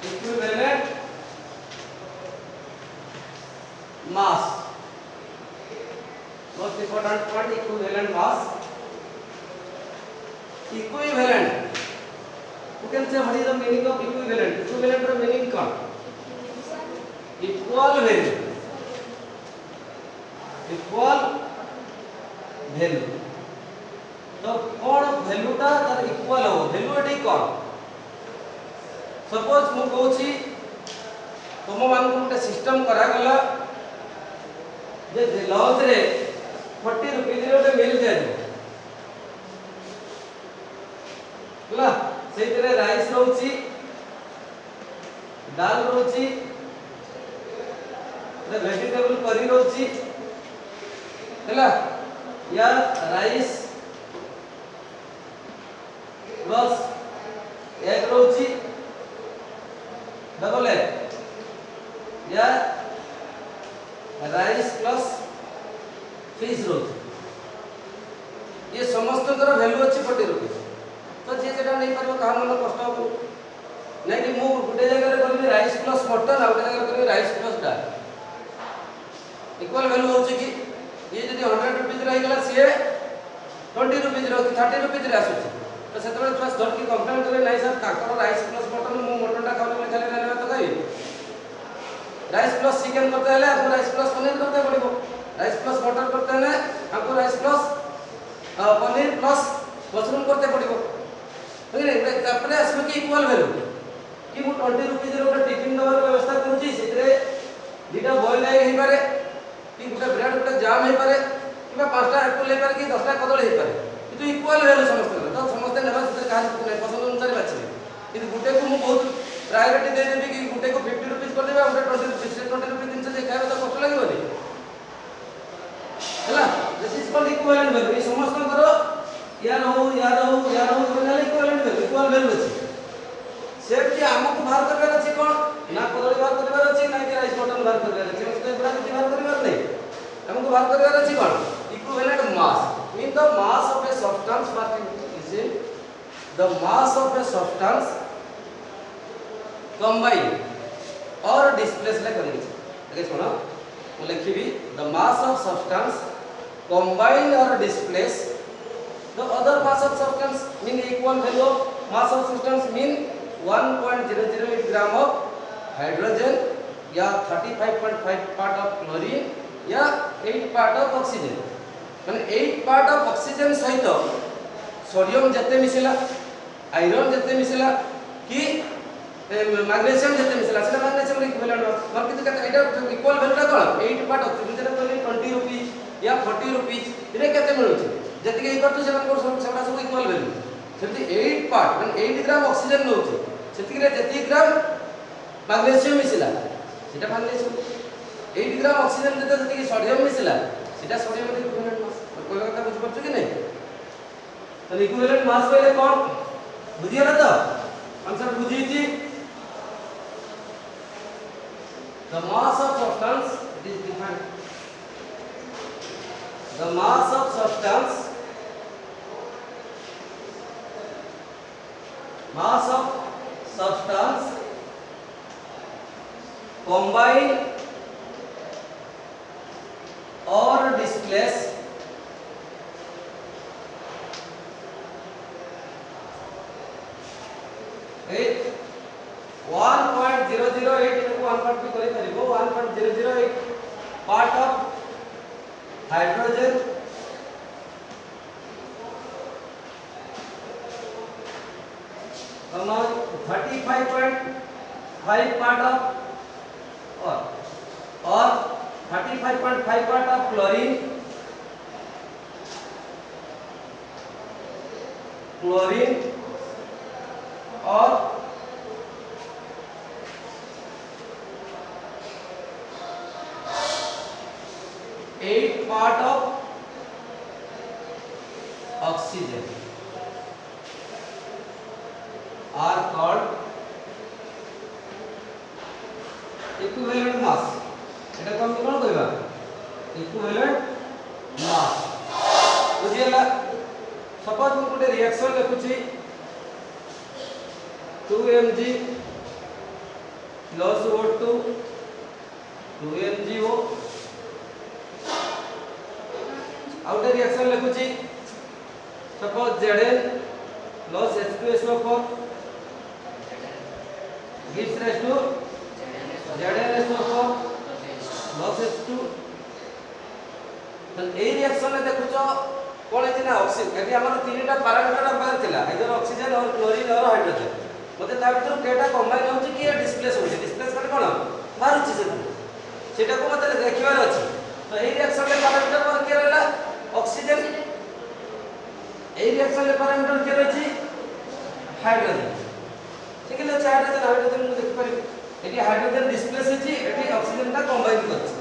equivalent mass. Most important point, equivalent mass. Equivalent. You can say what is the meaning of equivalent? Equivalent का meaning क्या? Equal value. Equal value. तो कौन value टा तार equal हो? Value eighty कौन? Suppose मु कहूची तुम मान को एक system करा गला जे लॉज रे 40 रुपीस रे ओटे मिल जाए होला सेही तरह राइस रहउची दाल रहउची वेजिटेबल करी रहउची होला या राइस प्लस एग रहउची डबल एग या राइस प्लस फिश रहउची ये समस्त कर वैल्यू अछि 40 रुपीस तो जे जेटा नहीं परबो कहा मन कष्ट हो नहीं कि मु गुटे जगह रे करबी राइस प्लस मटन आ गुटे जगह करबी राइस प्लस दाल इक्वल वैल्यू होची कि ये जदी 100 रुपीस रही गला से 20 रुपीस रो कि 30 रुपीस रे आसुची तो सेतबे थोड़ा धर की कंप्लेन करे नहीं सर ताकर राइस प्लस मटन मु मटन टा खाले खाली रहले तो कहि राइस प्लस चिकन करते हले आपको राइस प्लस पनीर करते पड़िबो राइस प्लस मटन करते हले आपको rice plus paneer plus mushroom करते पड़िबो बुझले तापरे आसबे कि इक्वल वैल्यू कि मु 20 रुपीस रो टिफिन दबार व्यवस्था करूची सेतरे दुटा बॉयल एग हे पारे कि गुटे ब्रेड गुटे जाम हे पारे कि पांचटा एप्पल हे पारे कि 10टा कदली हे पारे किंतु इक्वल वैल्यू समस्त तो समस्त नेबा से काहे नहीं पसंद अनुसार बाछिबे कि गुटे को मु बहुत प्रायोरिटी दे देबी कि गुटे को 50 रुपीस कर देबे गुटे 20 रुपीस 20 रुपीस दिन से जे खाए तो कष्ट लागबो नहीं हैला this is called equivalent value ई समस्त करो यार हो बोले इक्विवेलेंट वैल्यू इक्वल वैल्यू अछि सेट कि हमको बाहर करबार अछि कोन ना कदली बाहर करबार अछि ना कि राइस मटन बाहर करबार अछि समस्त एबरा कि बाहर करबार नहीं हमको बाहर करबार अछि कोन equivalent mass mean the mass of a substance is the mass of a substance combine और डिस्प्लेस ले करी छै सुनो मु लिखिबी the mass of substance combine और displace the other mass of substance mean equal value of mass of substance mean 1.008 gram of hydrogen या 35.5 part of chlorine या 8 part of oxygen माने 8 part of oxygen सहित sodium जते मिसिला iron जते मिसिला कि magnesium जते मिसिला सेटा मैग्नीशियम इक्विवेलेंट मार कि एटा इक्वल वैल्यू टा कोन 8 part oxygen जेटा कहली 20 रुपीस या 40 रुपीस रे केते मिलुची जति के करतो सेटा को सेटा सब इक्वल वैल्यू सेति 8 पार्ट माने 8 ग्राम ऑक्सीजन नउची सेति के जति ग्राम मैग्नीशियम मिसिला सेटा मैग्नीशियम 8 ग्राम ऑक्सीजन जति के सोडियम मिसिला सेटा सोडियम रे इक्विवेलेंट मास कोई कथा बुझ पड़छ कि नहीं तो इक्विवेलेंट मास पहले कौन बुझियला तो आंसर बुझी थी the mass of substance it is defined the mass of substance combine or displace with 1.008 को 1.2 करे करिबो 1.008 part of hydrogen among 35.5 part of or 35.5 part of chlorine और 8 part of oxygen are called equivalent mass এটা কোন কোন কইবা equivalent mass বুঝিলা suppose मु गोटे रिएक्शन लिखुची 2 mg plus O2 2NGO out reaction लिखुची suppose Zn plus H2SO4 gives rise to ZnSO4 plus H2 तो ए रिएक्शन में देखुचो कोन है ना ऑक्सीजन एबी हमर तीनटा पैरामीटर नंबर थिला इधर ऑक्सीजन और क्लोरीन और हाइड्रोजन मते ता भीतर केटा कंबाइन होची कि डिस्प्लेस होची डिस्प्लेस कर कोन मारुची सेटा को मते देखिबार अछि तो ए रिएक्शन में पैरामीटर पर के रहला ऑक्सीजन ए रिएक्शन में पैरामीटर के रहची हाइड्रोजन ठीक है हाइड्रोजन मु देख पारि एटी हाइड्रोजन डिस्प्लेस होची एटी ऑक्सीजन ता कंबाइन करछि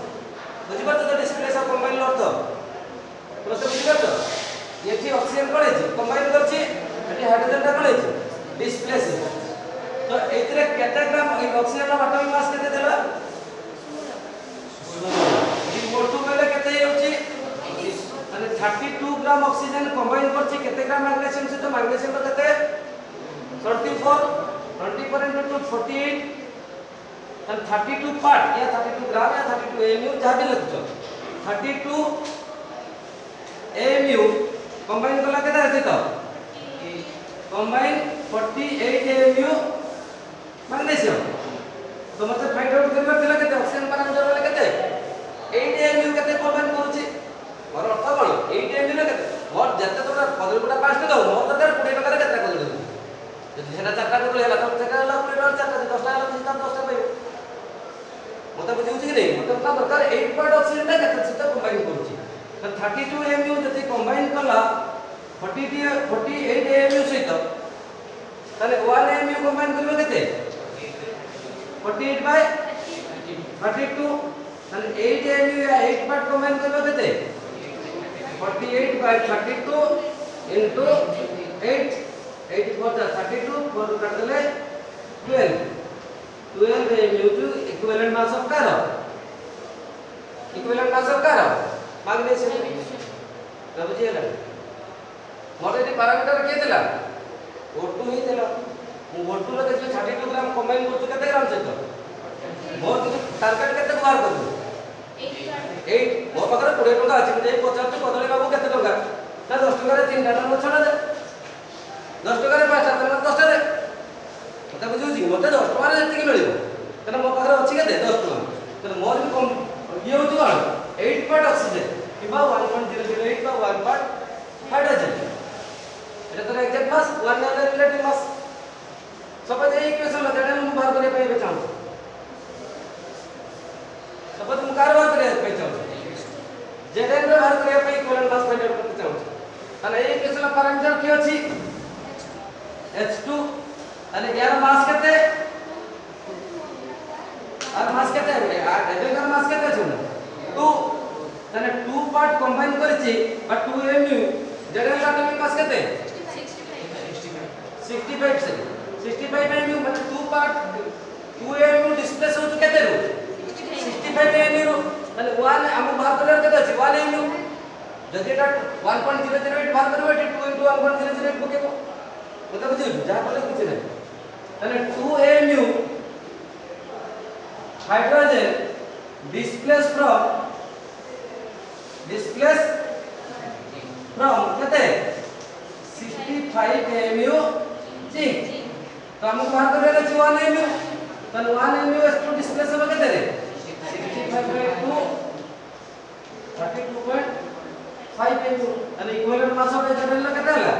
बुझि पार तो डिस्प्लेस और कंबाइन अर्थ प्रश्न बुझि पार एटी ऑक्सीजन कोन है कंबाइन करछि एटी हाइड्रोजन ता कोन है डिस्प्लेस तो एतरे केते ग्राम ऑक्सीजन रो एटॉमिक मास केते देला O2 बेले केते होची माने 32 ग्राम ऑक्सीजन कंबाइन करछि केते ग्राम मैग्नीशियम से तो मैग्नीशियम रो केते 34 24 into 2 48 and 32 पार्ट या 32 ग्राम या 32 AMU जहां भी लगछो 32 AMU कंबाइन कला केते अछि तो कंबाइन 48 AMU मैग्नीशियम तो मतलब फाइंड आउट करबा केला केते ऑक्सीजन पैरामीटर वाले केते 8 AMU केते कंबाइन करूची मोर अर्थ कोन 8 AMU रे केते मोर जते तो कदल गुडा 5 टका मोर तो 20 टका रे केते कदल ଯଦି ସେଟା ଚାରଟା କଦଳୀ ହେଲା ତ ସେଟା ହେଲା 20 ଟଙ୍କା ଚାରଟା 10ଟା ହେଲା ତ 10ଟା ପାଇବେ ମତେ ବୁଝିଉଛି କି ନାହିଁ ମତେ ତା ଦରକାର 8 ପାର୍ଟ ଅକ୍ସିଜେନ ଟା କେତେ ସେଟା କମ୍ବାଇନ୍ କରୁଛି ତ 32 AMU ଯଦି କମ୍ବାଇନ୍ କଲା 48 AMU ସହିତ ତାହେଲେ 1 AMU କମ୍ବାଇନ୍ କରିବ କେତେ 48 बाय 32 ତାହେଲେ 8 AMU या 8 पार्ट कम्बाइन करबो केते 48 बाय 32 into 8 8 4 32 4 काट देले 12 AMU to equivalent mass of कार इक्विवेलेंट मास ऑफ कार मैग्नीशियम तो बुझियला मोर एटी पैरामीटर के देला O2 ही देला मु O2 रे देखले 32 ग्राम कम्बाइन करछु केते ग्राम सहित मोर टारगेट केते बार करबो 8 मो पाखरे 20 टका अछि जे 50 कदली बाबू केते टका ना 10 टका रे 3 टा न छडा दे 10 टका रे 5 टा 10 टा रे मते बुझुछि मते 10 टका रे जति मिलिबो तने मो पाखरे अछि केते 10 टका तने मोर भी कम ये होछि कोन 8 पार्ट ऑक्सीजन किबा 1.008 बा 1 पार्ट हाइड्रोजन एटा तो एग्जैक्ट मास 1 या रिलेटिव मास सपोज ए इक्वेशन में देने मु बाहर करे पे चाहूं सपोज मु कार बाहर करे पे चाहूं जेडन रे बाहर करे पे इक्विवेलेंट मास फाइंड आउट करते चाहूं तने ए इक्वेशन में पैरामीटर की अछि H2 तने यार मास केते और मास केते एबेकर मास केते छै 2 तने 2 पार्ट कंबाइन करछि बट 2 AMU जेडन एटॉमिक मास केते 65 से 65 AMU माने 2 पार्ट 2 AMU डिस्प्लेस हो केते रो 65 AMU रो तने 1 हम बाहर करे केते अछि 1 AMU जदि एटा 1.008 बाहर करबो एटा 2 into 1.008 पकेबो मते बुझियो जा बोले कुछ नै तने 2 AMU हाइड्रोजन डिस्प्लेस फ्रॉम केते 65 AMU जिंक तो हम बाहर करे अछि 1 AMU तने 1 AMU S2 डिस्प्लेस हो केते रे 65 by 2 32.5 AMU तने इक्विवेलेंट मास ऑफ एजेंट केते हला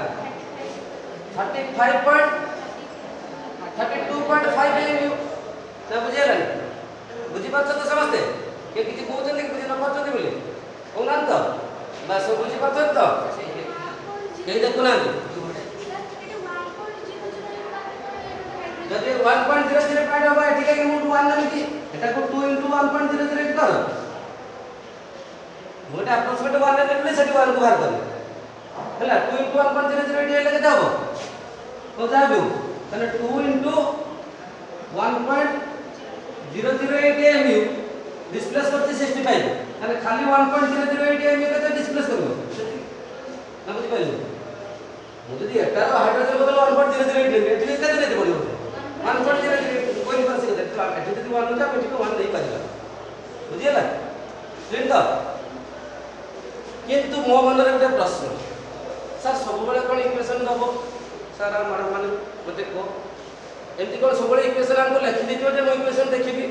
32.5 AMU ना बुझेला बुझी पाछ तो समझते के किछि कहउछन कि बुझी न पाछते बोले ओनान तो बस बुझी पाछ तो के देखु ना जदि 1.008 होबा ठीक है कि मु 1 नै कि एटा को 2 into 1.008 कर मोटा अप्रोक्सीमेट 1 नै ले सेठी 1 को बाहर कर हला 2 into 1.008 हेले केते हबो तो जाबो तने 2 into 1.008 AMU डिस्प्लेस करते 65 तने खाली 1.008 AMU केते डिस्प्लेस करबो ना बुझि पाइलो मु जदि एटा हाइड्रोजन बदल 1.008 ले एटी केते नेते पड़िबो 1.008 कोइ पर से केते एठी जदि 1 होता एठी 1 नहीं पारिबा बुझिला क्लियर तो किंतु मो मन रे गोटे प्रश्न सर सब बेले कोन इक्वेशन दबो सर मैडम माने मते को एमती कोन सब बेले इक्वेशन हमको लिखि दियो जे मो इक्वेशन देखिबी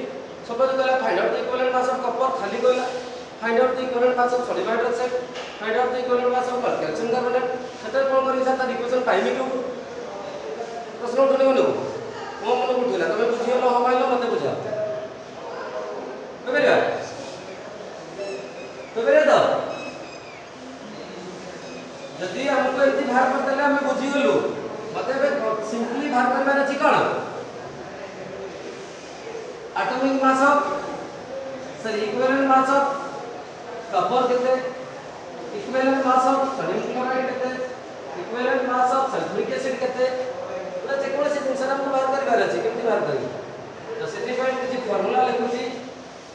सपोज कहला find out the equivalent mass of copper खाली कहला find out the equivalent mass of sodium hydroxide find out the equivalent mass of calcium carbonate सेटा कोन करी सर इक्वेशन पाइमी को प्रश्न उठने को मो मन को उठिला तमे बुझियो हो माइलो मते बुझा तो तो जदि हमको इति बाहर कर देले हम बुझी गेलु मते सिंपली बाहर करबार अछि कोन atomic mass of sir equivalent mass of copper केते equivalent mass of sodium chloride केते equivalent mass of sulphuric acid केते पूरा जे कोन से जिंस हमको बाहर करबार अछि केमति बाहर करी तो सेति पॉइंट किछि फार्मूला लिखुछि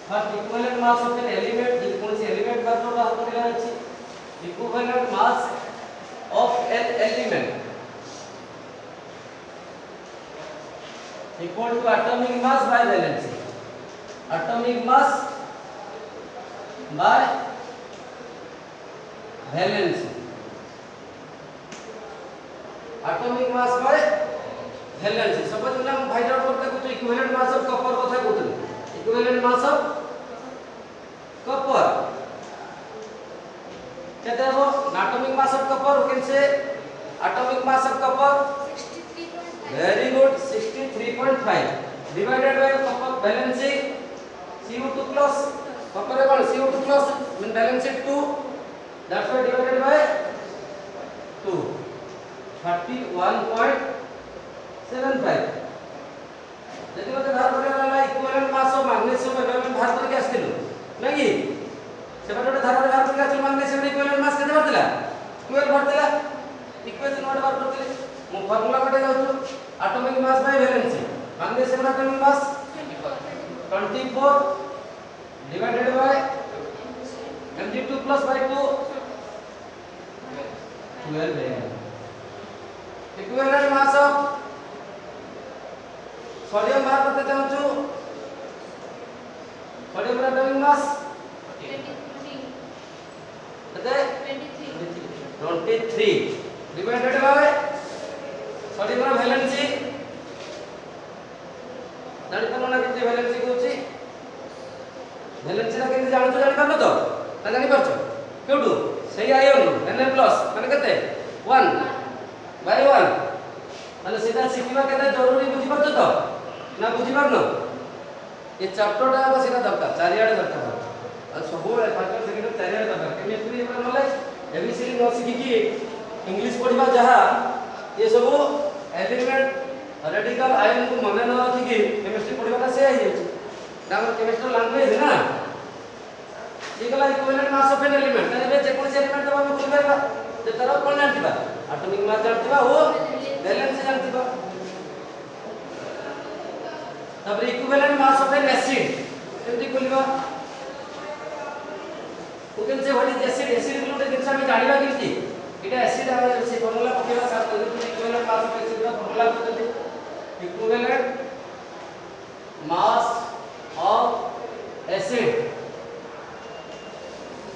first equivalent mass of an element जे कोन से एलिमेंट बाहर करबार अछि equivalent mass of an element equal to atomic mass by valency atomic mass by valency atomic mass by valency suppose हम फाइंड आउट करते कुछ इक्विवेलेंट मास ऑफ कपर कथा कहते इक्विवेलेंट मास ऑफ कपर कहते हैं वो atomic mass of copper you can say atomic mass of copper 63.5 very good 63.5 divided by copper valency CO2 plus copper है कौन CO2 plus mean valency 2 that's why divided by 2 31.75 यदि मते बाहर करे वाला equivalent mass of magnesium equivalent बाहर करके आस्थिलु नहीं से बारे धारा बाहर करके आस्थिलु मैग्नीशियम इक्विवेलेंट मास केते बरतला 12 बरतला इक्वेशन नोट बाहर करते मो फार्मूला कटे जाउछु atomic mass by valency magnesium atomic mass 24 divided by Mg2 plus by 2 12 है इक्विवेलेंट मास ऑफ सोडियम बाहर करते चाहूँ sodium atomic mass 23 divided by sodium valency जानि पनो ना किते वैलेंसी कहूची वैलेंसी ना केते जानो तो जानि पानो तो ना जानि परछो केउडू सेही आयन Na माने केते 1 बाय 1 माने सीधा सिखिबा केते जरूरी बुझी परछो तो ना बुझी पारनो ये चैप्टरटा अब सीधा दरकार चारियाडे दरकार आ सब फाइनल सेकेंड चारियाडे दरकार केमिस्ट्री पर नॉलेज एबीसीडी न सिखि की इंग्लिश पढिबा जहा ये सब एलिमेंट रेडिकल आयन को मन न रखी की केमिस्ट्री पढिबा से आइ जाय ना केमिस्ट्री लैंग्वेज ना ये गला equivalent mass of an element तने जे कोन से एलिमेंट दबा में बुझिबा जे तरह कोन जानतिबा एटॉमिक मास जानतिबा ओ वैलेंसी जानतिबा तब equivalent mass of an acid केमति बोलिबा you can say what is acid acid ग्लूटे जिनसा हम जानिबा केमति इटा एसिड हम से फार्मूला पकेबा साथ इक्विवेलेंट मास ऑफ एसिड का फार्मूला कहते इक्विवेलेंट मास ऑफ एसिड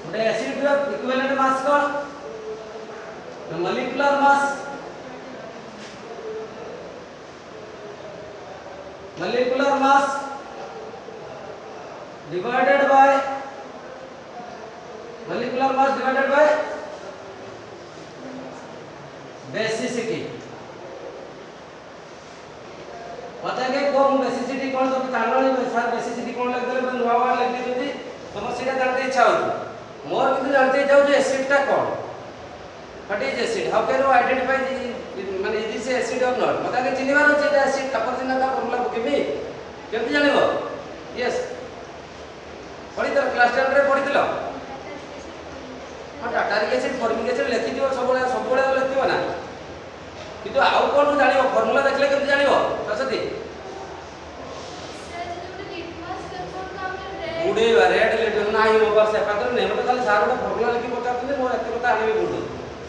गोटे एसिड का इक्विवेलेंट मास कोन molecular mass molecular mass divided by basicity बताएंगे कौन बेसिसिटी कौन तो जानवानी सर बेसिसिटी कौन लग गले नुवा वाला लग दिति तुम सीधा जानते इच्छा हो मोर किंतु जानते जाऊ जे एसिड टा कौन what is acid how can you identify माने इज दिस एसिड और नॉट बताएंगे चिन्हबार छै एटा एसिड कपर दिन का फॉर्मूला केमी केमति जानिबो यस पढि तर क्लास 10 रे पढि दिलो हां टाटारिक एसिड फॉर्मिक एसिड लिखि दियो सब लिखिबो ना किंतु आउ कोन जानिबो फार्मूला देखले केमति जानिबो सरस्वती उडे रेड लेटर नाही मो पास सेपातर नै मते खाली सार गोटा फार्मूला लिखि पचातले मोर एते कथा आनिबे बुडू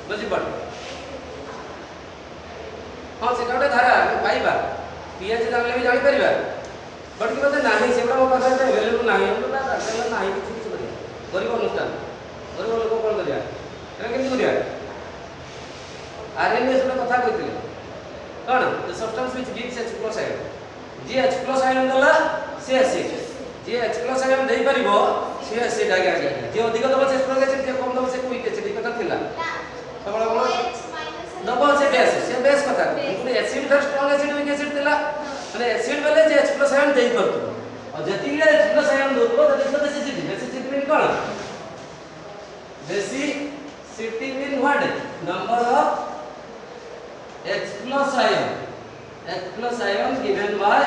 बुझि पड़ हां से गोटे धारा पाइबा पीएच जानले भी जानि परिबा बट कि मते नाही सेबडा मो पाखरे अवेलेबल नाही ना डाटा नाही किछि किछि करिया गरीब अनुष्ठान गरीब लोक कोन करिया एरा केमि करिया आरएनए से कथा कहितले कोन the substance which gives H+ ion जे H+ आयन दला से एसिड जे H+ आयन देई परिबो से एसिड आगे आगे जे अधिक दबो से स्ट्रॉन्ग एसिड जे कम दबो से वीक एसिड कथा थिला सबला बोलो दबो से बेस कथा কিন্তু एसिड भर स्ट्रॉन्ग एसिड वीक एसिड थिला माने एसिड बेले जे H+ आयन देई परतो और जति H+ आयन दोतो that is the basicity mean कोन basicity mean what number of H+ ion given by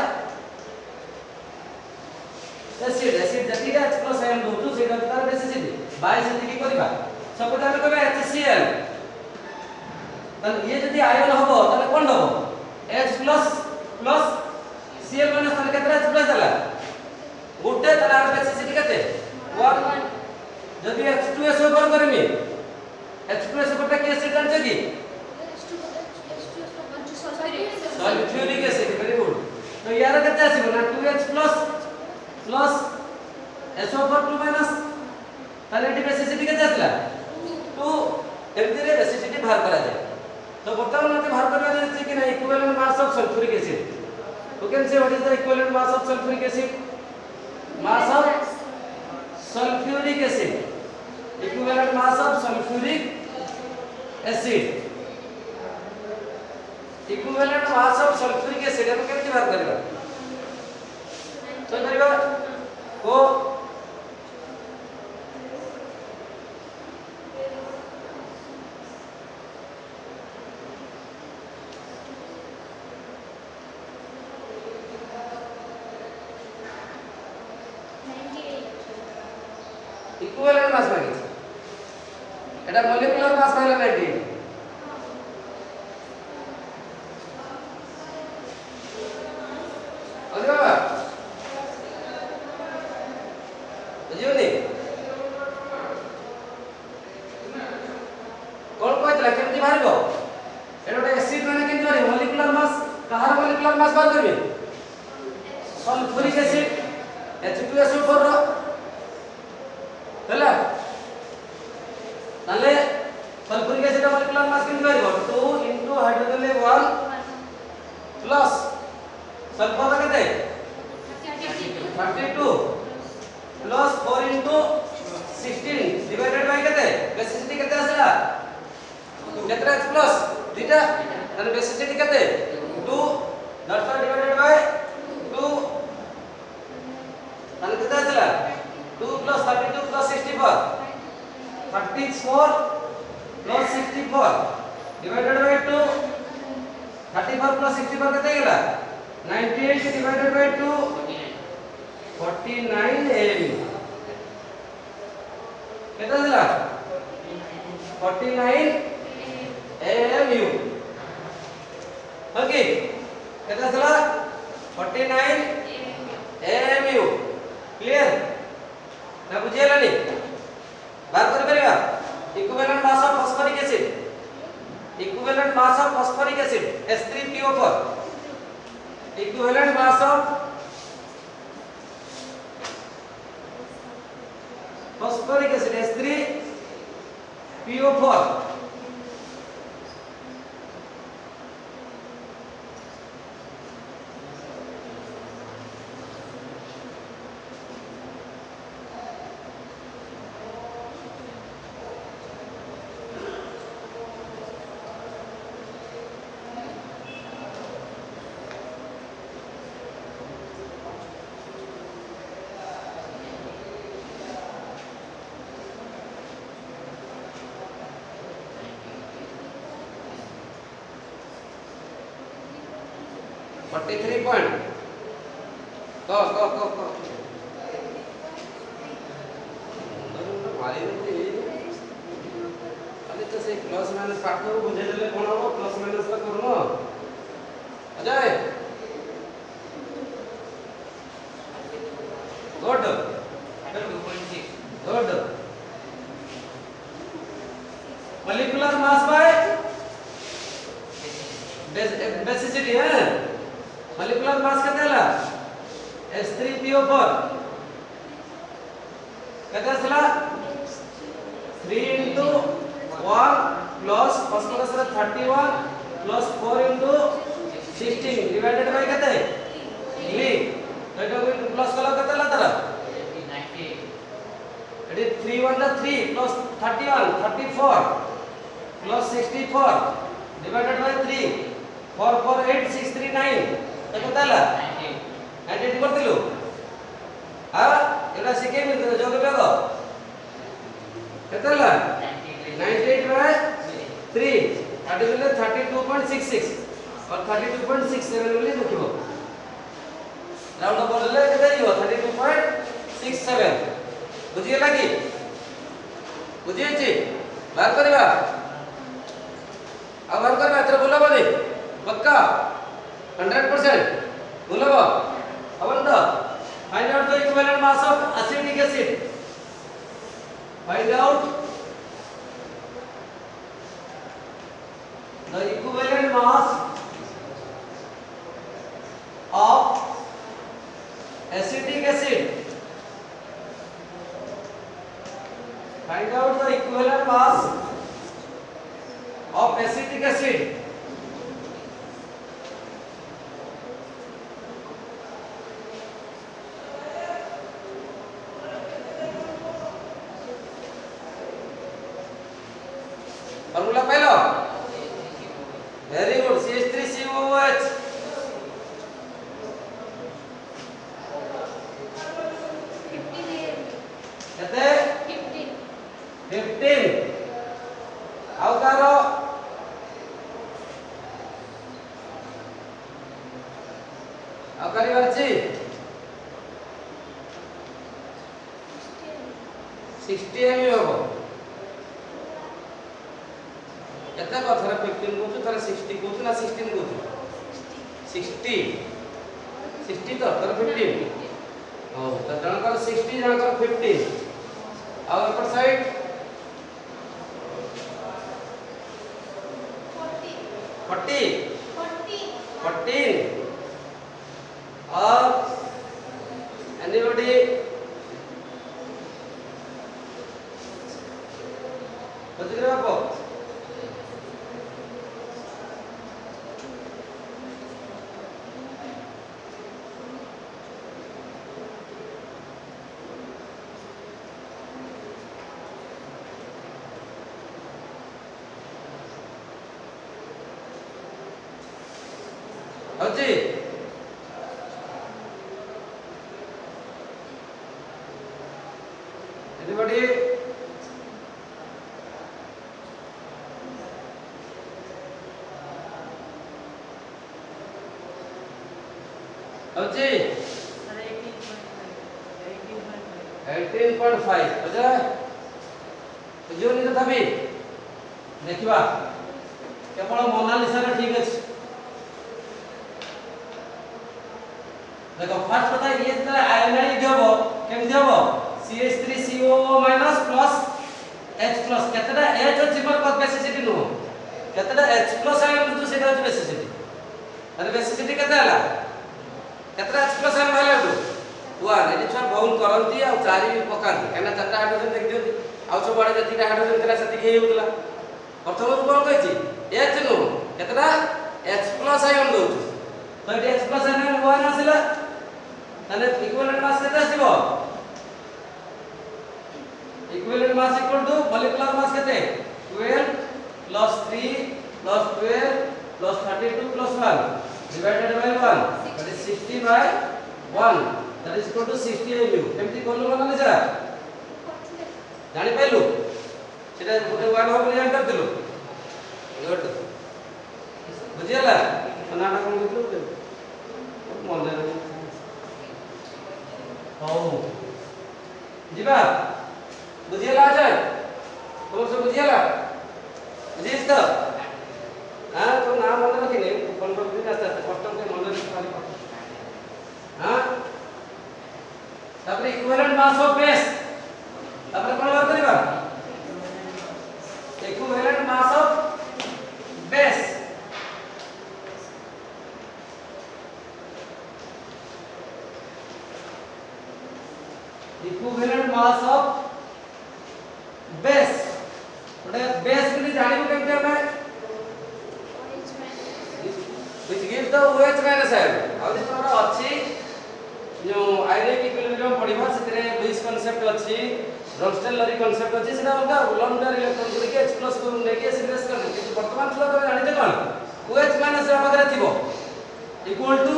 acid जति H+ ion दोतु सेटा तार बेसिसिटी बाय सेति की करबा सपोज हम कहबा HCl तन ये जति आयन हबो तने कोन हबो H+ प्लस Cl माइनस तने केतरा H+ दला गुटे तार बेसिसिटी केते 1 जति H2SO कोन करमी H2SO कोटा के एसिड जानछ की सल्फ्यूरिक एसिड वेरी गुड तो यार केते आसीबो ना 2H+ प्लस SO4 2 माइनस ताले एटी बेसिसिटी केते आसला 2 एमती रे बेसिसिटी बाहर करा जाय तो वर्तमान मते बाहर करबा जे कि ना equivalent mass of sulphuric acid you can say what is the equivalent mass of sulphuric acid mass of sulphuric acid equivalent mass of sulphuric acid equivalent mass of sulphuric acid हम केमति बाहर करबा तो करबा को इक्विवेलेंट मास मागिछ एटा molecular mass कहला 98 बुझियोनी कोन कहतला केमति बाहरबो एटा acid माने केमति बाहर molecular mass कहार molecular mass बाहर करबे सल्फ्यूरिक एसिड H2SO4 रो हला ताले सल्फ्यूरिक एसिड मॉलिक्यूलर मास केमति बाहरबो 2 into हाइड्रोजन ले 1 प्लस सल्फर केते 32 प्लस 4 into 16 डिवाइडेड बाय केते बेसिसिटी केते आसला केतरा H+ थीटा ताने बेसिसिटी केते 2 दैट्स डिवाइडेड बाय 2 ताने केते आसला 2 plus 32 plus 64 34 plus 64 divided by 2 34 plus 64 केते गेला 98 divided by 2 49 am केते दिला 49 amu ओके केते दिला 49 amu क्लियर ना बुझियलानी बात कर परिबा equivalent mass of phosphoric acid equivalent mass of phosphoric acid H3PO4 equivalent mass of phosphoric acid H3PO4 43 point को मारी देते अरे तो से प्लस माइनस पाठ को बुझे देले कोन हो प्लस माइनस का करनो Ajay good good molecular mass by basicity है molecular mass कितना है H3PO4 କେତେ ଆସିଲା 3 into 1 plus phosphorus 31 plus 4 into 16 divided by କେତେ 3 तो एटा को प्लस कला केते ला तारा 90 eighty 3 1 3 plus 31 34 plus 64 divided by 3 4 4 8 6 3 9 तो केते ला 90 90 करतिलु आ एटा सिके में जोग बेग केते ला 98 by 3 that is 32.66 और 32.67 बोली लिखिबो राउंड अप करले केते हियो 32.67 बुझिए लागी बुझिए छी बाहर करबा अब बाहर करबा एतर बोलबो दे पक्का 100% बोलबो अवन तो find out the equivalent mass of acetic acid find out the equivalent mass of acetic acid. Find out the equivalent mass of acetic acid. Formula पहला very good CH3COOH केते 15 आउ तारो आउ करी बारची 60 एम होबो केते कथरा 15 को थरा 60 को ना 16 को 60 60 तो तर 15 ओ त जनकर 60 जनकर 15 और ऊपर साइड 14 और एनीबॉडी बुझिए बापू जी anybody जी 18.5 बुझा बुझियो नि तथापि देखिबा केवल मोनालिसा रे ठीक अछि देखो फर्स्ट पता ये तरह आयनाइड होबो केमति होबो CH3COO- प्लस H प्लस केतटा H अछि पर कत बेसिसिटी नो केतटा H प्लस आयन तो सेटा अछि बेसिसिटी अरे बेसिसिटी केते हला केतटा H प्लस आयन भाइला तो 1 एटी छा बाउल करंती आ 4 भी पकांती केना चारटा हाइड्रोजन देख दियो आ सब बडे जतिटा हाइड्रोजन तेरा सती हे होतला प्रथम रू कोन कहछि H नो केतटा H प्लस आयन दो तो एटी H प्लस आयन 1 आसिला ताने इक्विवेलेंट मास केते आसीबो equivalent mass equal to molecular mass केते 12 plus 3 plus 12 plus 32 plus 1 divided by 1 that is 60 by 1 that is equal to 60 mu केमति कोन मन ले जा जानि पाइलु सेटा गोटे 1 हो जान करथिलु गुड बुझियला नाटक कोन कहथिलु मन ले हो जीवा बुझियला अजय तुम सब बुझियला बुझिस तो हां तो नाम मन रखिने कोन कोन दिन आस्ते आस्ते कष्ट के मन रखि पारी हां तापर इक्विवेलेंट मास ऑफ बेस तापर कोन बात करबा equivalent mass of base equivalent mass of base गोटे बेस बोली जानिबो केमते हमें which gives the OH minus ion आ जे तोरा अछि जो आयोनिक इक्विलिब्रियम पढिबा सेतरे लुईस कांसेप्ट अछि रॉन्स्टेल लरी कांसेप्ट अछि सेटा अलगा लॉन्ग पेयर इलेक्ट्रॉन को लेके H+ को लेके सिग्नेस कर कि वर्तमान सुला तमे जानि कोन OH minus रा पाखरे थिबो equal to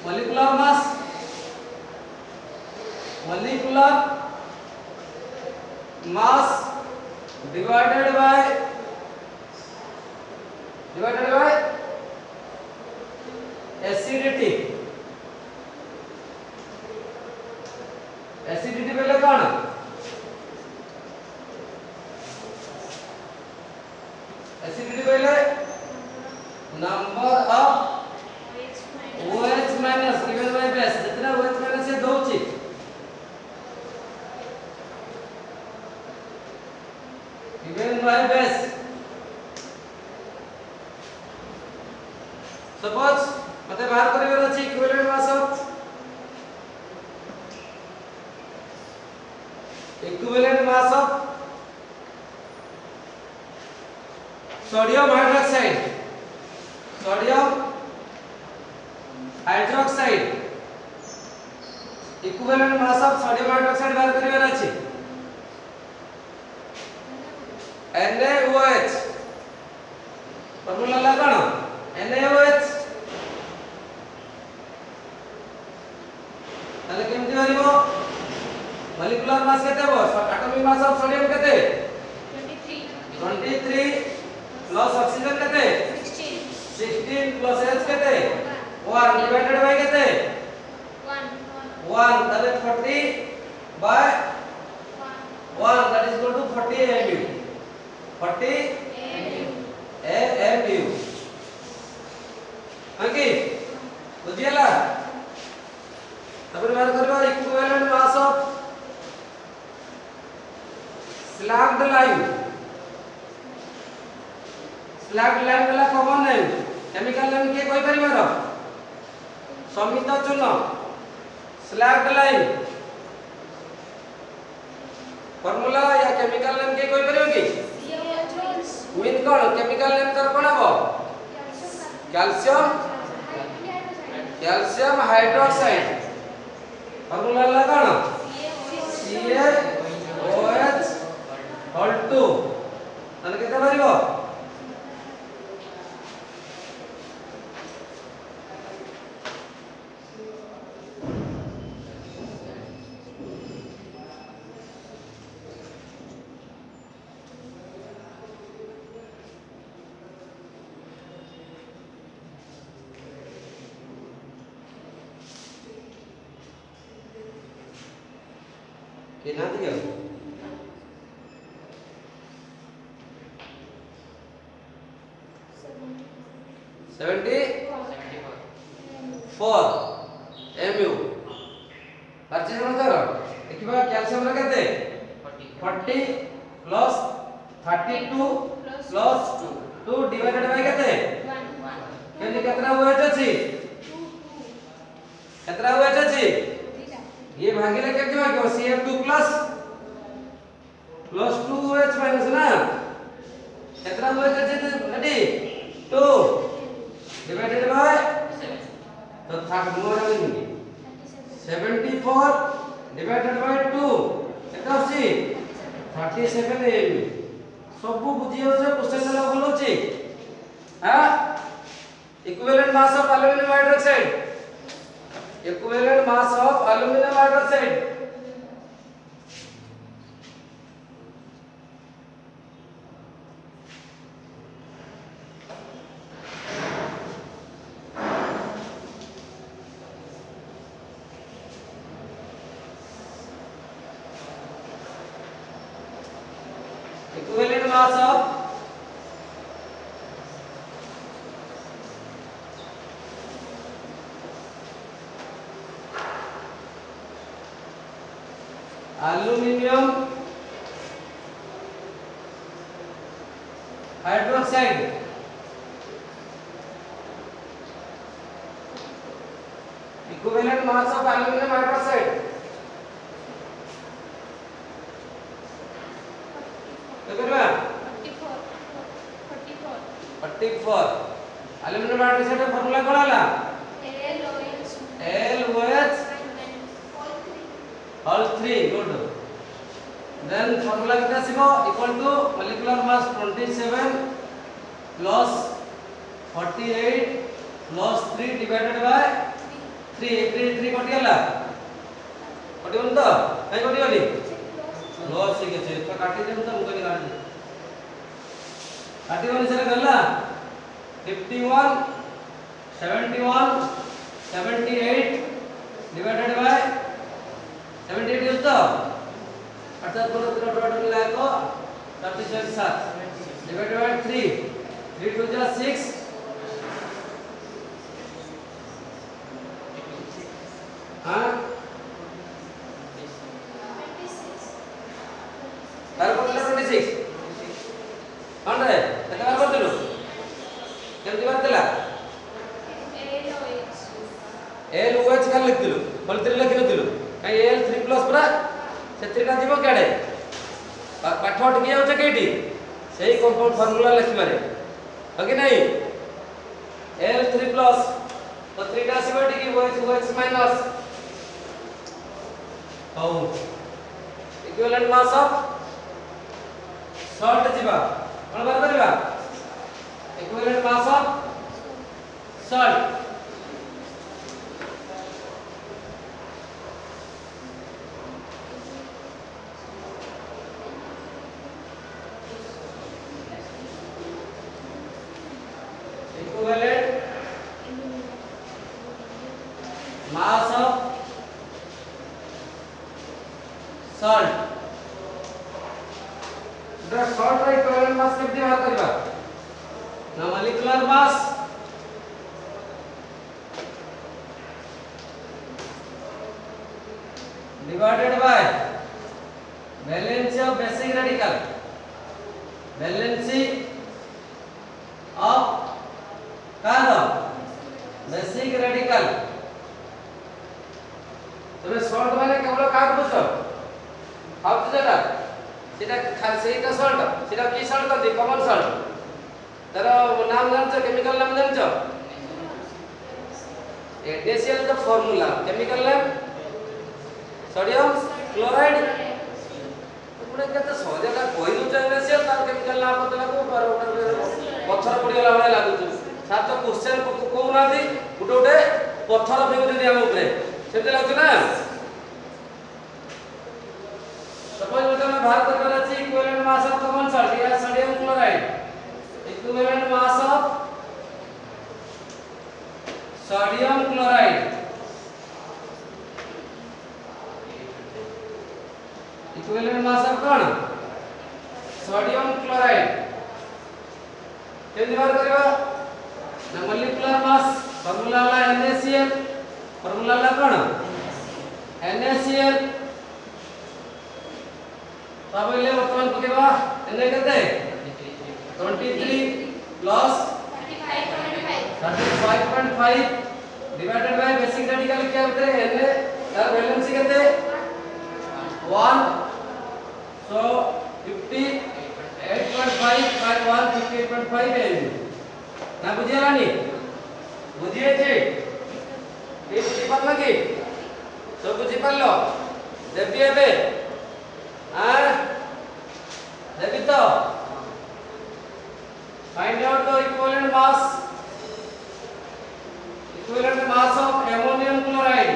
molecular mass divided by acidity बेले कोन acidity बेले number of OH minus given by base जितना OH minus से दोची given by base suppose मते बाहर करिवर अछि equivalent mass of sodium hydroxide equivalent mass of sodium hydroxide बाहर करिवर अछि NaOH फॉर्मूला ला कोन NaOH ताले केमति हरिबो मॉलिक्यूलर मास केते हो एटॉमिक मास ऑफ सोडियम केते 23 प्लस ऑक्सीजन केते 16 प्लस H केते 1 डिवाइडेड बाय केते 1 ताले 40 by 1 that is equal to 40 AMU 40 AMU okay बुझियला तबरे बार करबा equivalent mass of slaked lime वाला कॉमन नेम केमिकल नेम के कोइ परिवार समित चूर्ण स्लैग्ड लाइम फार्मूला या केमिकल नेम के कोइ परियो की विथ कोन केमिकल नेम कर कोन हो कैल्शियम हाइड्रोक्साइड फार्मूला ला कोन CaOH whole 2 तने केते भरिबो कितना दियो 74 MU परचेज नंबर देखिबा कैल्शियम रा केते 40 प्लस 32 प्लस 2 डिवाइडेड बाय केते 1 केने केतना OH अछि केतना OH अछि ये भागिले केते भागियो Cf2 प्लस 2 OH माइनस ना केतना OH अछि रेडी 2 डिवाइडेड बाय तो 74 डिवाइडेड बाय 2 केतना अछि 37 AMU सब बुझियो से क्वेश्चन ला बोलो छी हां equivalent mass of aluminium hydroxide equivalent mass of aluminium hydroxide equivalent mass of aluminium hydroxide 44 aluminium hydroxide का फार्मूला कोन हला LOH all 3 good then formula कितना सिको equal to molecular mass 27 plus 48 plus 3 divided by 3 3 कटी हला कटी बन तो काई कटी गली लॉस ठीक है तो काटी दे तो मुको काटी दे काटी बन से गला 51 71 78 divided by 78 यूज तो अर्थात पूरा टोटल मिला को 37 7 डिवाइडेड बाय 3 3 2 जा 6 हां तार को 26 कौन रे केतना बार करथिलु केमति बार देला LOH का लिखथिलु फलतिर लिखिनथिलु काई L3 प्लस पूरा सेत्री का जीव केडे पाठ अटकी जाउछ केटी सही कंपाउंड फार्मूला लिखिबारे ओके नहीं L3 प्लस तो 3 टा आसीबो एटी OH माइनस औ इक्विवेलेंट मास ऑफ सॉल्ट जीवा कोन बार करबा equivalent mass of salt equivalent mass of salt the salt का equivalent mass कितनी बार करबा ना molecular mass divided by valency of basic radical valency of basic radical तबे salt माने केवल काट बुझ हाउ जटा सेटा सेटा सॉल्ट सेटा की सॉल्ट कर कॉमन सॉल्ट तर नाम जानछ केमिकल नाम जानछ एडीसीएल का फार्मूला केमिकल नाम सोडियम क्लोराइड पुणे केते सहज का कोइ दु एडीसीएल तार केमिकल नाम पतला को पत्थर पड़ी गला वाला लागु सात तो क्वेश्चन को ना थी उठे उठे पत्थर फेंक दे हम ऊपर सेते लागछ ना सपोज मतलब मैं बाहर करना अछि equivalent mass of common salt या sodium chloride equivalent mass of sodium chloride equivalent mass of कौन सोडियम क्लोराइड केमि बार करबा ना मोलिकुलर मास फार्मूला ला NaCl फार्मूला ला कोन NaCl ताबले वर्तमान पकेबा Na केते 23 plus 35.5 divided by basic radical क्या होते हैं Na तार वैलेंसी केते 1 सो 58.5 by 1 58.5 है ना बुझिया रानी बुझिए जे ए बुझी पारला की सब बुझी पारलो देबी एबे आ देबी तो find out the equivalent mass of ammonium chloride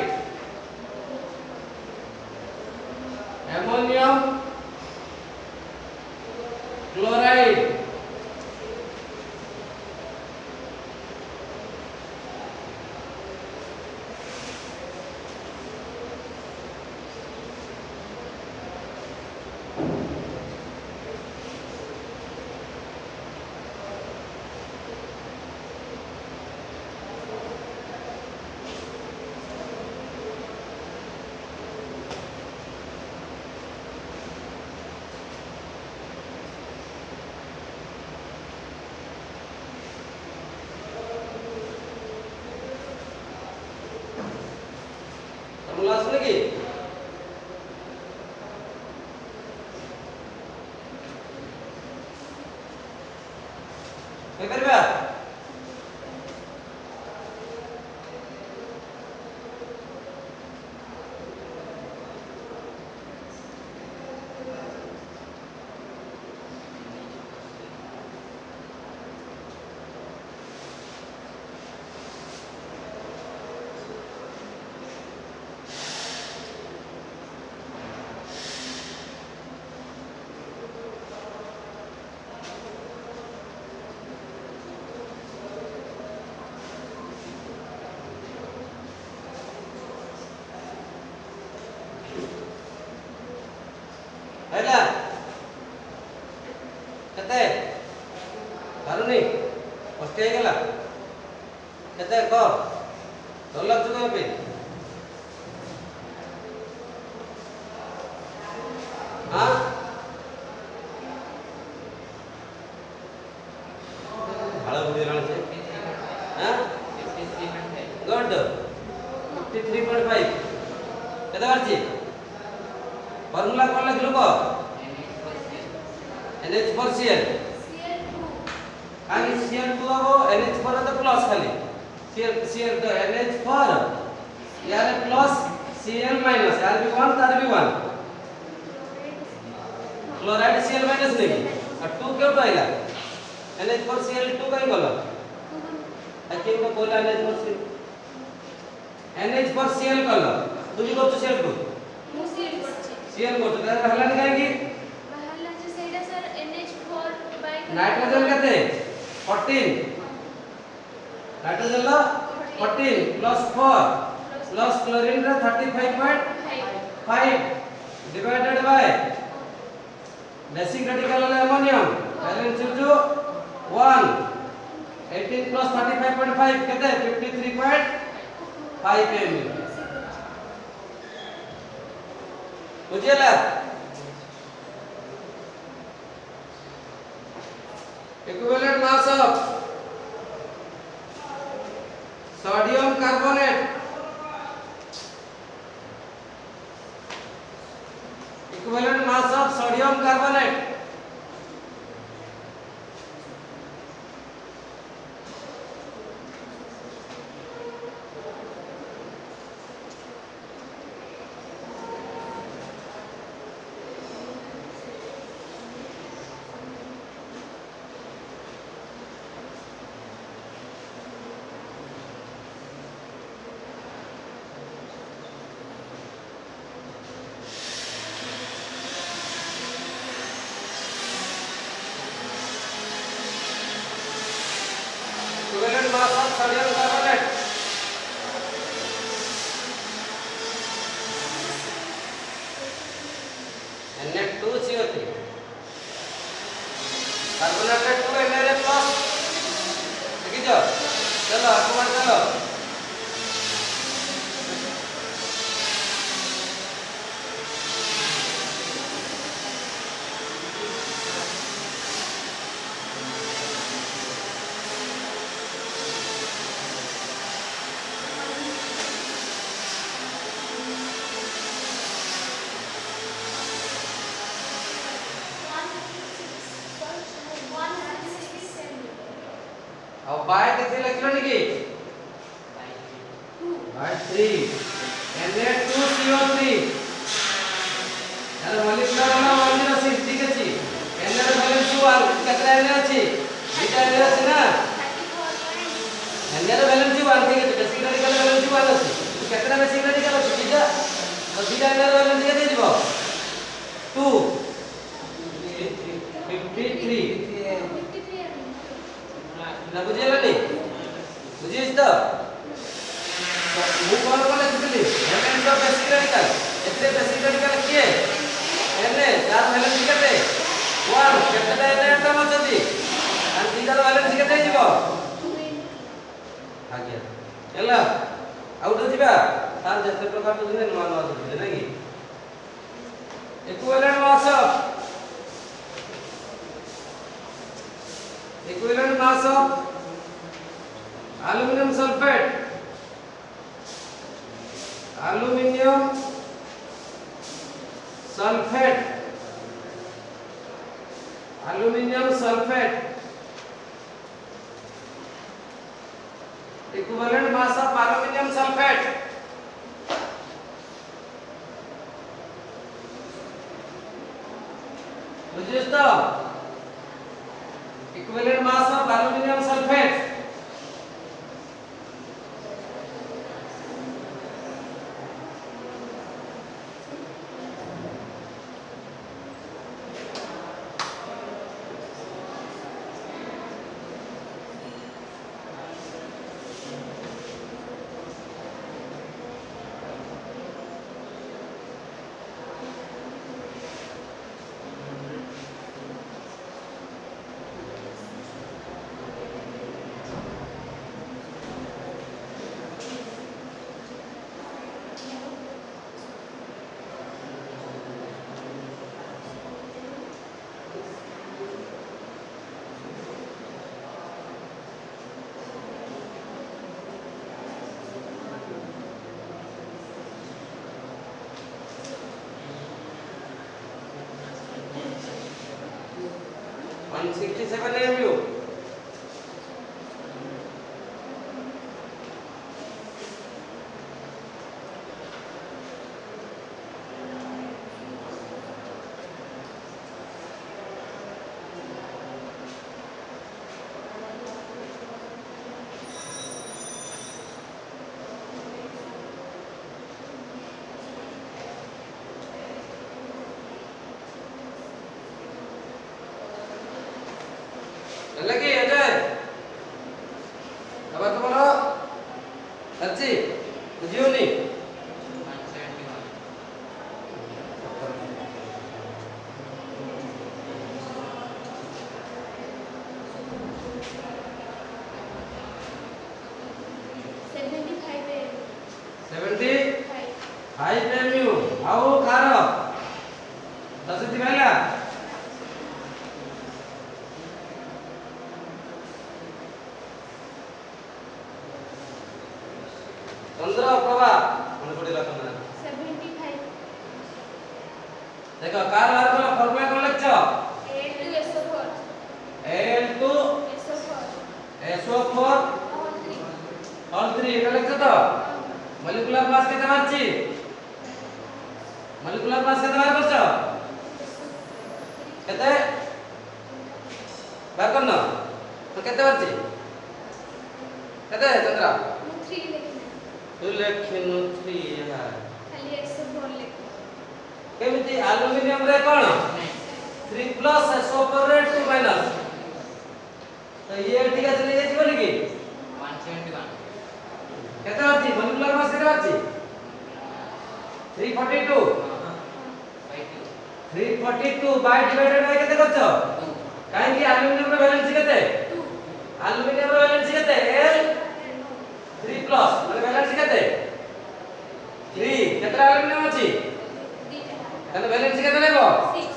ammonium chloride class में की क्या करबा केते पारुनी कष्ट हे गेला केते क डर लागछ तो पे हां भाड़ा बुझे लाण छे हां 53.5 गुड 53.5 केते बारछि फॉर्मूला कोन लिखलु को NH4Cl आगे Cl2 आबो NH4 तो प्लस खाली Cl तो NH4 यार प्लस Cl माइनस यार भी 1 तार भी 1 क्लोराइड Cl माइनस नहीं और 2 क्यों तो आइला NH4Cl2 कहीं बोलो आके को बोला NH4Cl NH4Cl कलो तू भी करछ Cl2 मु Cl करछि Cl करछ तार हलानी काहे की बहला जे सेटा सर NH4 बाय नाइट्रोजन कते 14 नाइट्रोजन ला 14 प्लस 4 प्लस क्लोरीन रा 35.5 divided by basic radical ammonium balance जो 1 18 प्लस 35.5 केते 53.5 ml बुझियला equivalent mass of sodium carbonate equivalent mass of sodium carbonate equivalent mass of sodium carbonate Na2CO3 carbonated 2 Na plus देखि जो चलो आगे चलो अब bye कैसे लिखलो निकी बाय 3 Na2CO3 यार मॉलिक्यूलर नाम 106 ठीक अछि Na ର वैलेंस 1 केतना Na अछि बीटा Na अछि ना 34.5 Na ର वैलेंस 1 ठीक अछि बेसिक रेडिकल वैलेंस 1 अछि केतना बेसिक रेडिकल अछि बीटा तो बीटा Na ର वैलेंस केते दिबो 2 53 ना बुझेला नहीं बुझिस तो मु कोन कोन लिखली वैलेंस ऑफ बेसिक रेडिकल एते बेसिक रेडिकल किए Na तार वैलेंस केते 1 केते Na एटम अछि और बीटा ର वैलेंस केते दिबो आज्ञा एला आउट हो जिबा तार जते प्रकार तो दिने नुवा नुवा दिने नै equivalent mass of aluminum sulfate equivalent mass of aluminum sulfate बुझिस तो equivalent mass of aluminum sulfate 167 AMU. लगी अजय अब तुम्हारा अच्छी बुझियो नहीं 75 MU आओ कार दस दिवाला चंद्र प्रभा मन पड़िला तमना 75 देखो कार बार को फॉर्मूला कोन लखछ L2 SO4 all 3 এটা লিখছ তো মলিকুলার মাস কেতে বারছি মলিকুলার মাস কেতে বার করছ কেতে বার করন তো কেতে বারছি কেতে চंद्रा 3 लिखना तू लेखिन 3 है खाली SO4 लिख केमिति एल्युमिनियम रे कोन 3 प्लस SO4 रे 2 माइनस तो ये ठीक है चले जाई बोली की 171 केते बारछि मलिकुलर मास केते बारछि 342 342 बाय डिवाइडेड बाय केते करछ काहे कि एल्युमिनियम रे वैलेंसी केते 2 एल्युमिनियम रे वैलेंसी केते L 3 प्लस माने वैलेंसी केते 3 केते एल्युमिनियम अछि ताले वैलेंसी केते लेबो 6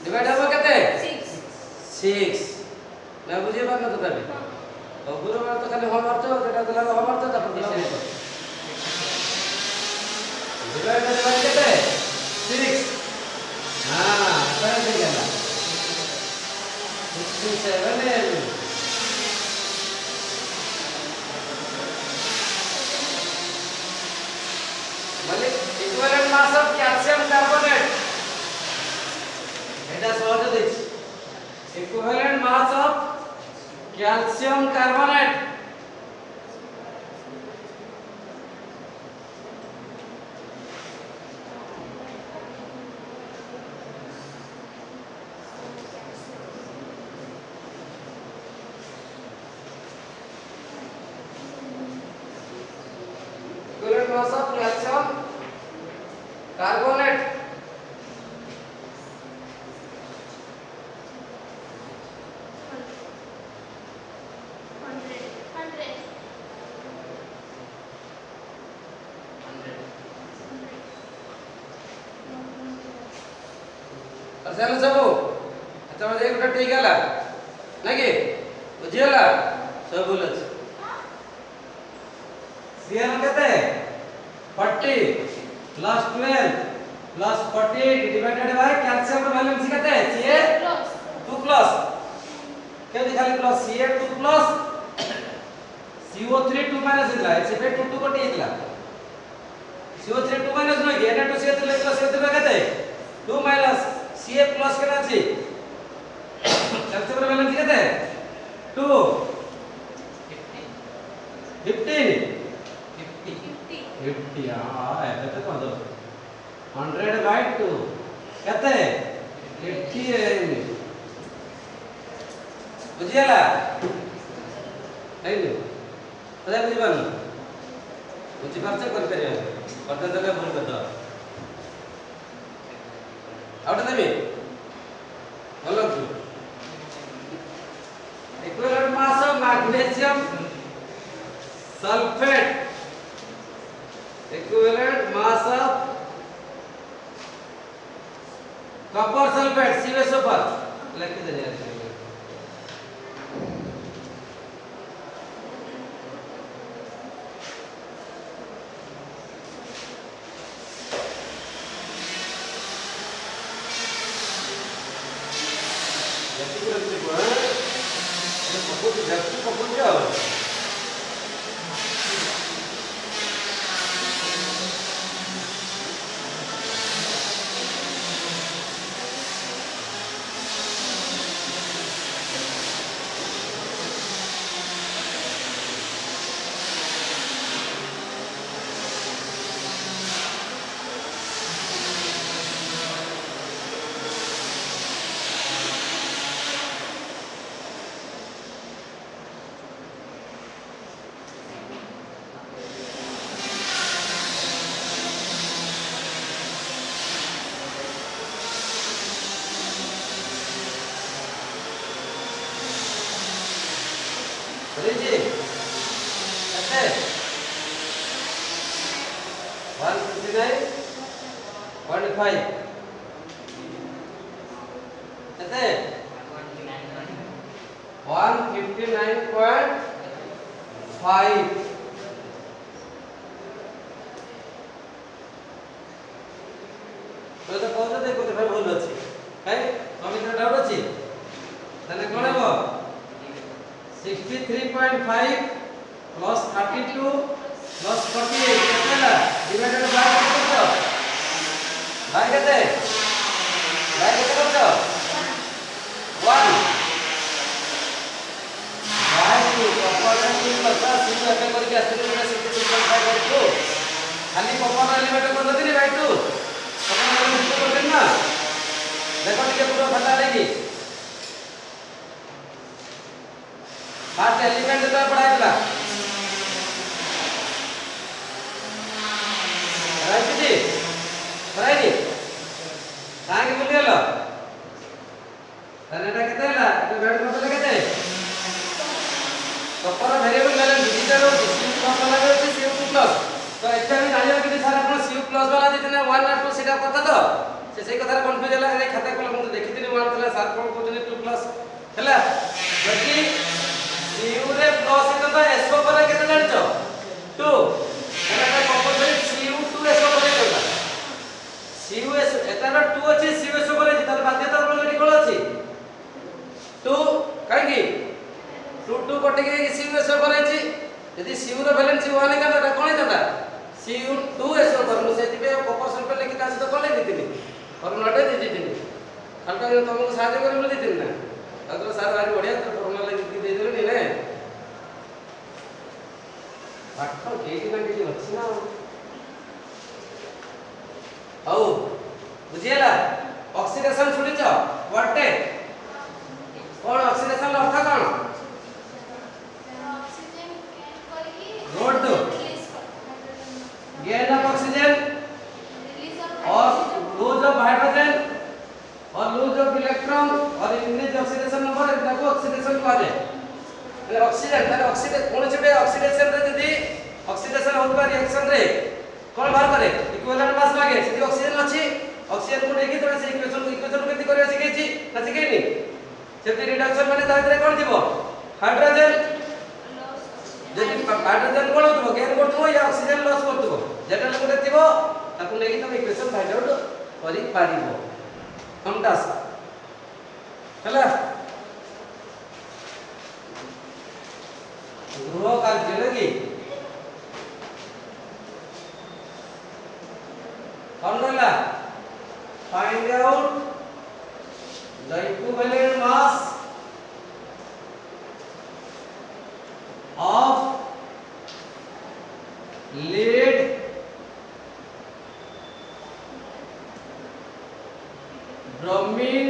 डिवाइड होबो केते 6 6 मैं बुझे बात न तो तबे तो गुरु बार तो खाली हम अर्थ जेटा देला हम अर्थ ता प्रश्न डिवाइड बाय केते 6 हां करे दे गेला 67 है মানে equivalent mass of calcium carbonate এটা সহজ দিছি equivalent mass of calcium carbonate equivalent mass of calcium carbonate चलो सब अच्छा मजे गोटे ठीक है ना कि बुझीगला सब बोल सीएन केते 40 plus 12 plus 40 divided by calcium रो वैलेंसी केते सीए 2 प्लस के खाली plus CA 2 plus CO3 2 minus इतला से 2 2 कटी इतला CO3 2 माइनस न के ना 2 CO3 प्लस CO3 केते 2 माइनस CA प्लस केना अछि कैल्शियम रो वैलेंसी केते 2 15 50 हां एते कोन दो 100 बाय 2 केते 80 बुझियला हेलो पता बुझि पानु बुझि पारछ कर करिया करते देले भूल कर दो आउट देबे बोलो तू equivalent mass of magnesium sulphate equivalent mass of copper sulphate CuSO4 लिख दे यार Jadi kurang पकुछ आ जी कैसे 159.5 कैसे 159.5 तो कहू देखो तो भाई भूल अच्छी है तुम्हें तो डाउट अच्छी ताने कौन है 63.5 plus 32 plus 48 केते ला डिवाइडेड बाय केते करछो बाय केते करछो 1 बाय 2 कॉम्पोनेंट 2 बता सिंगल एटे करके आस्ते 63.5 करछो खाली कॉम्पोनेंट एलिमेंट कर दती भाई तू कॉम्पोनेंट एलिमेंट कर देना देखो टिके पूरा फटा लेगी फर्स्ट एलिमेंट तो पढ़ाइला राइट जी पढ़ाई काहे बोली हलो तने केते हला तो बैठ करते केते कपर वेरिएबल बैलेंस डिजिटल और डिस्क्रीट प्लस वाला होची CO2 प्लस तो एटा भी जानियो कि सर आपण CO प्लस वाला देतने 1 और 2 सेटा पता तो से सही कथा कंफ्यूज हला रे खाता कोला मु देखिथिनी 1 थला सर कोन कोजने 2 प्लस हला जति CU रे प्लस इतो तो SO पर केते जानछो 2 एटा कंपोजिट CU2SO पर केता CUS एटार 2 अछि CUSO पर तार बाध्यता ऑलरेडी कोन अछि 2 काहे की 2 2 कटे के CUSO पर अछि यदि CU रो बैलेंस 1 का कोन हेता CU2SO पर मु सेति पे प्रोपोर्शन पे लिखि तासी तो कोले दितिनि फॉर्मूला दे दितिनि हल्का तुमको सहायता करि बोली दितिनि ना अगर सर भारी बढ़िया तो फॉर्मूला लिखि दे देले ने पाठ केटी ना केटी अछि ना औ बुझियला ऑक्सीडेशन सुनिछ व्हाट है कोन ऑक्सीडेशन अर्थ कोन ऑक्सीजन करके नोट दो गेन ऑफ ऑक्सीजन रिलीज और लूज ऑफ हाइड्रोजन और लूज ऑफ इलेक्ट्रॉन और इंक्रीज ऑक्सीडेशन नंबर इनको ऑक्सीडेशन कहा जाए ऑक्सीजन तारे ऑक्सीडेशन कोन छबे ऑक्सीडेशन रे यदि ऑक्सीडेशन होबा रिएक्शन रे कोन बाहर करे इक्विवेलेंट मास मागे सेति ऑक्सीजन अछि ऑक्सीजन को देखि तबे से इक्वेशन केति करे सिखैछि ना सिखैनि सेति रिडक्शन माने ता भीतर कोन दिबो हाइड्रोजन जदि हाइड्रोजन कोन होतबो गेन करतबो या ऑक्सीजन लॉस करतबो जेटा लगते थिबो ताकू लेकि तमे इक्वेशन फाइंड आउट करि पारिबो हम टास्क चला गृह कार्य लगी कौन रहला find out the equivalent mass of lead bromine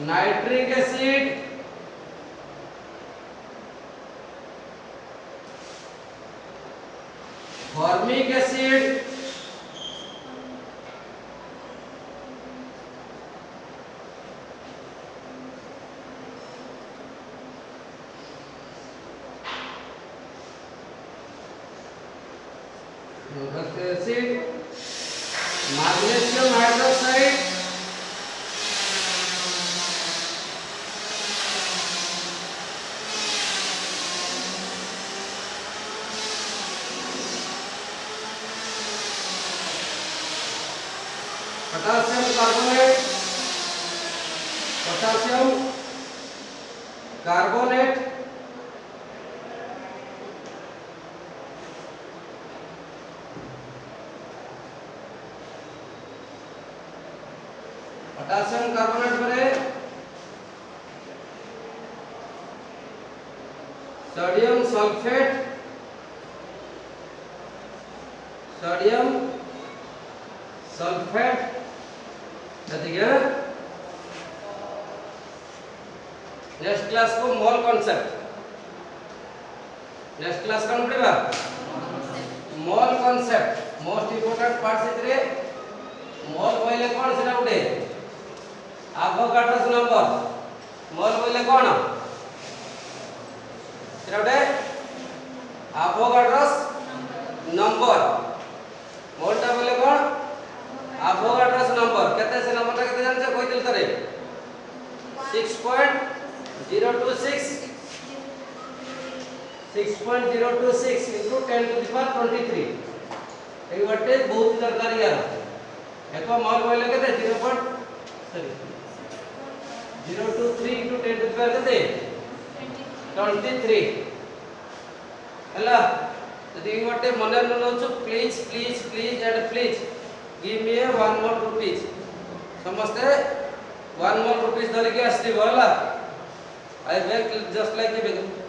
nitric acid formic acid acid magnesium hydroxide potassium carbonate potassium carbonate परे सोडियम सल्फेट नेक्स्ट क्लास को मोल कॉन्सेप्ट नेक्स्ट क्लास कौन पढ़ेगा mole concept most important part से मोल बोले कौन सेटा उठे Avogadro's number मोल बोले कौन सेटा उठे एवोगाड्रोस नंबर मोलटा बोले कौन एवोगाड्रोस नंबर केते से नंबरटा केते जानछे कोइ दिल तरे 6.026 6.026 into 10 to the power 23 এই ওয়াটে বহুত দরকার ইয়ার एको मोल बोले केते 0.023 into 10 to the power केते 23 हला यदि वटे मने ननछु please and please give me 1 more rupees समस्ते 1 more rupees धरिके आस्ती बोला आई बेग जस्ट लाइक